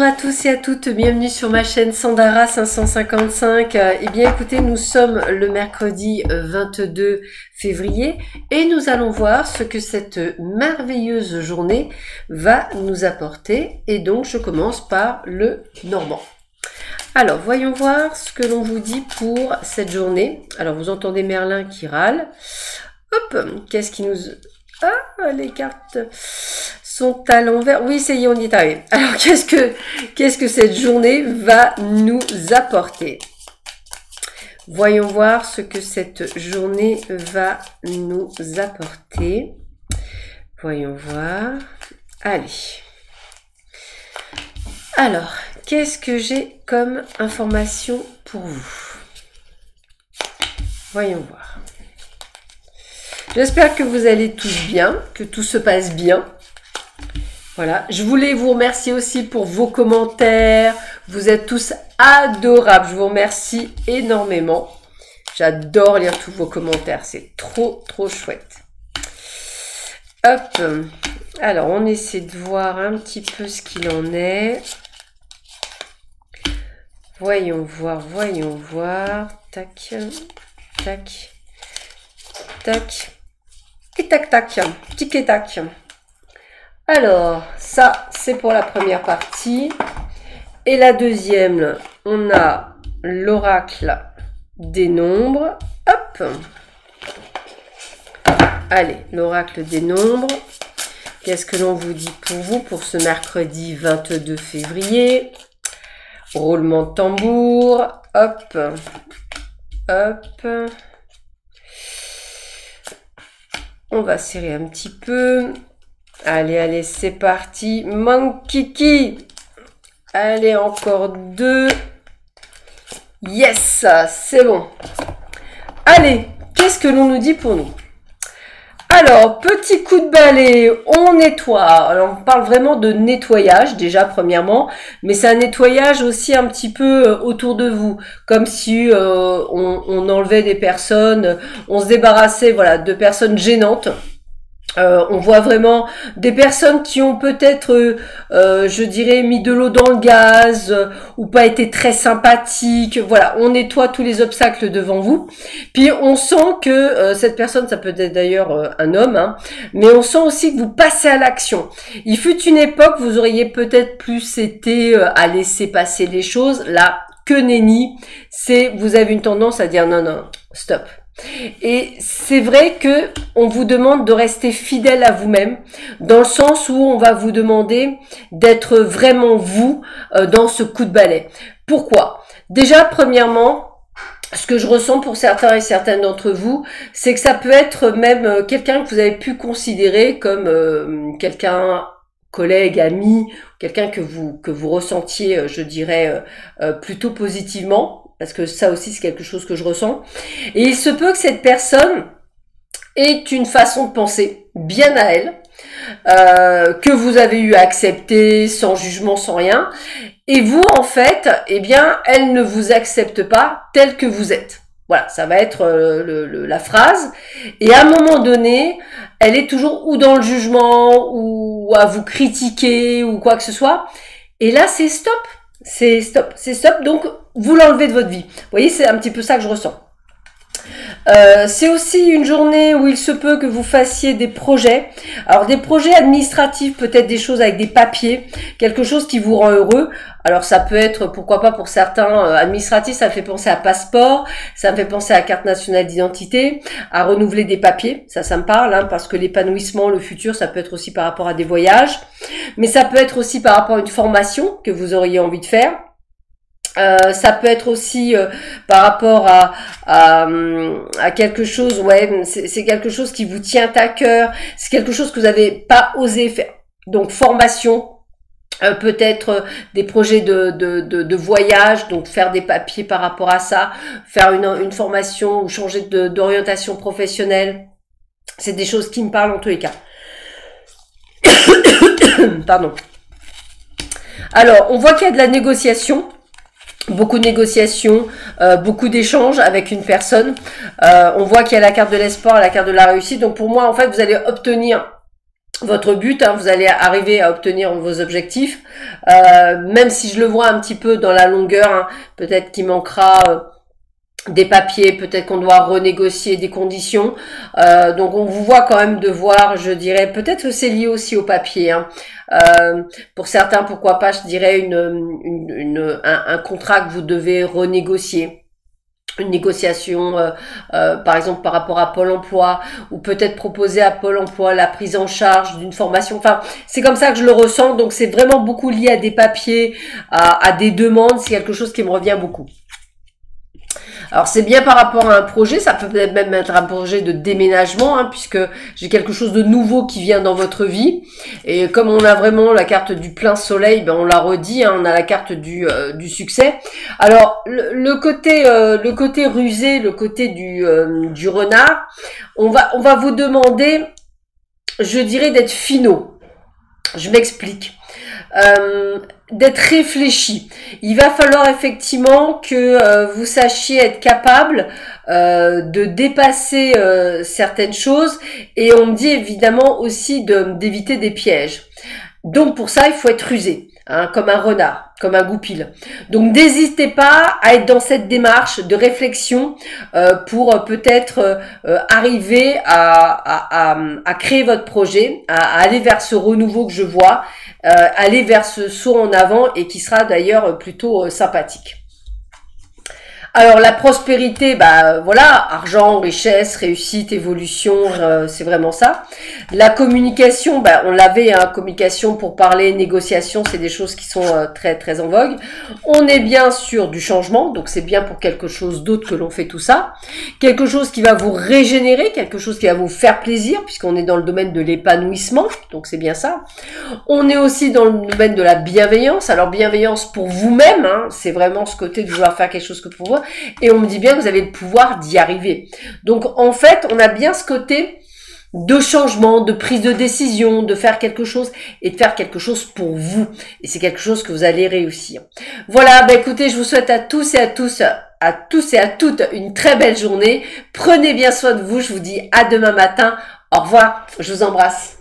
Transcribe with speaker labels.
Speaker 1: à tous et à toutes, bienvenue sur ma chaîne Sandara 555. Eh bien écoutez, nous sommes le mercredi 22 février et nous allons voir ce que cette merveilleuse journée va nous apporter. Et donc je commence par le Normand. Alors voyons voir ce que l'on vous dit pour cette journée. Alors vous entendez Merlin qui râle. Hop, qu'est-ce qui nous... Ah, les cartes sont à l'envers. Oui, ça y est, on y est arrivé. Alors, qu'est-ce que cette journée va nous apporter? Voyons voir ce que cette journée va nous apporter. Voyons voir. Allez. Alors, qu'est-ce que j'ai comme information pour vous? Voyons voir. J'espère que vous allez tous bien, que tout se passe bien. Voilà, je voulais vous remercier aussi pour vos commentaires. Vous êtes tous adorables. Je vous remercie énormément. J'adore lire tous vos commentaires. C'est trop, trop chouette. Hop. Alors, on essaie de voir un petit peu ce qu'il en est. Voyons voir, voyons voir. Tac, tac, tac. Et tac, tac. Tic et tac. Alors, ça, c'est pour la première partie. Et la deuxième, on a l'oracle des nombres. Hop. Allez, l'oracle des nombres. Qu'est-ce que l'on vous dit pour vous pour ce mercredi 22 février? Roulement de tambour. Hop. Hop. On va serrer un petit peu. Allez, allez, c'est parti. Mon kiki. Allez, encore deux. Yes, c'est bon. Allez, qu'est-ce que l'on nous dit pour nous? Alors, petit coup de balai, on nettoie. Alors, on parle vraiment de nettoyage, déjà, premièrement. Mais c'est un nettoyage aussi un petit peu autour de vous. Comme si on enlevait des personnes, on se débarrassait, voilà, de personnes gênantes. On voit vraiment des personnes qui ont peut-être, je dirais, mis de l'eau dans le gaz ou pas été très sympathiques. Voilà, on nettoie tous les obstacles devant vous. Puis on sent que cette personne, ça peut être d'ailleurs un homme, hein, mais on sent aussi que vous passez à l'action. Il fut une époque, vous auriez peut-être plus été à laisser passer les choses. Là, que nenni, c'est vous avez une tendance à dire non, non, stop. Et c'est vrai que on vous demande de rester fidèle à vous-même, dans le sens où on va vous demander d'être vraiment vous dans ce coup de balai. Pourquoi? Déjà, premièrement, ce que je ressens pour certains et certaines d'entre vous, c'est que ça peut être même quelqu'un que vous avez pu considérer comme quelqu'un, collègue, ami, quelqu'un que vous ressentiez, je dirais, plutôt positivement. Parce que ça aussi, c'est quelque chose que je ressens. Et il se peut que cette personne ait une façon de penser bien à elle, que vous avez eu à accepter sans jugement, sans rien. Et vous, en fait, eh bien, elle ne vous accepte pas tel que vous êtes. Voilà, ça va être la phrase. Et à un moment donné, elle est toujours ou dans le jugement, ou à vous critiquer, ou quoi que ce soit. Et là, c'est stop. C'est stop. C'est stop. Donc, vous l'enlevez de votre vie. Vous voyez, c'est un petit peu ça que je ressens. C'est aussi une journée où il se peut que vous fassiez des projets. Alors, des projets administratifs, peut-être des choses avec des papiers, quelque chose qui vous rend heureux. Alors, ça peut être, pourquoi pas pour certains administratifs, ça me fait penser à passeport, ça me fait penser à carte nationale d'identité, à renouveler des papiers. Ça me parle, hein, parce que l'épanouissement, le futur, ça peut être aussi par rapport à des voyages. Mais ça peut être aussi par rapport à une formation que vous auriez envie de faire. Ça peut être aussi par rapport à quelque chose, ouais, c'est quelque chose qui vous tient à cœur, c'est quelque chose que vous n'avez pas osé faire. Donc formation, peut-être des projets de voyage, donc faire des papiers par rapport à ça, faire une formation ou changer d'orientation professionnelle. C'est des choses qui me parlent en tous les cas. Pardon. Alors, on voit qu'il y a de la négociation. Beaucoup de négociations, beaucoup d'échanges avec une personne. On voit qu'il y a la carte de l'espoir, la carte de la réussite. Donc pour moi, en fait, vous allez obtenir votre but, hein, vous allez arriver à obtenir vos objectifs, même si je le vois un petit peu dans la longueur, hein, peut-être qu'il manquera des papiers, peut-être qu'on doit renégocier des conditions, donc on vous voit quand même devoir, je dirais, peut-être que c'est lié aussi au papier, hein. Pour certains, pourquoi pas, je dirais un contrat que vous devez renégocier. Une négociation, par exemple par rapport à Pôle emploi, ou peut-être proposer à Pôle emploi la prise en charge d'une formation. Enfin, c'est comme ça que je le ressens, donc c'est vraiment beaucoup lié à des papiers, à des demandes, c'est quelque chose qui me revient beaucoup. Alors c'est bien par rapport à un projet, ça peut peut-être même être un projet de déménagement, hein, puisque j'ai quelque chose de nouveau qui vient dans votre vie. Et comme on a vraiment la carte du plein soleil, ben on l'a redit, hein, on a la carte du succès. Alors le côté rusé, le côté du renard, on va vous demander, je dirais, d'être finaux. Je m'explique. D'être réfléchi. Il va falloir effectivement que vous sachiez être capable de dépasser certaines choses, et on me dit évidemment aussi d'éviter des pièges. Donc pour ça, il faut être rusé, hein, comme un renard, comme un goupil. Donc n'hésitez pas à être dans cette démarche de réflexion pour peut-être arriver à créer votre projet, à aller vers ce renouveau que je vois, aller vers ce saut en avant, et qui sera d'ailleurs plutôt sympathique. Alors la prospérité, bah voilà, argent, richesse, réussite, évolution, c'est vraiment ça. La communication, bah on l'avait, hein, communication pour parler, négociation, c'est des choses qui sont très très en vogue. On est bien sur du changement, donc c'est bien pour quelque chose d'autre que l'on fait tout ça. Quelque chose qui va vous régénérer, quelque chose qui va vous faire plaisir, puisqu'on est dans le domaine de l'épanouissement, donc c'est bien ça. On est aussi dans le domaine de la bienveillance. Alors bienveillance pour vous-même, hein, c'est vraiment ce côté de vouloir faire quelque chose que pour vous. Et on me dit bien que vous avez le pouvoir d'y arriver. Donc en fait, on a bien ce côté de changement, de prise de décision, de faire quelque chose, et de faire quelque chose pour vous. Et c'est quelque chose que vous allez réussir. Voilà, bah écoutez, je vous souhaite à tous et à toutes une très belle journée. Prenez bien soin de vous, je vous dis à demain matin. Au revoir, je vous embrasse.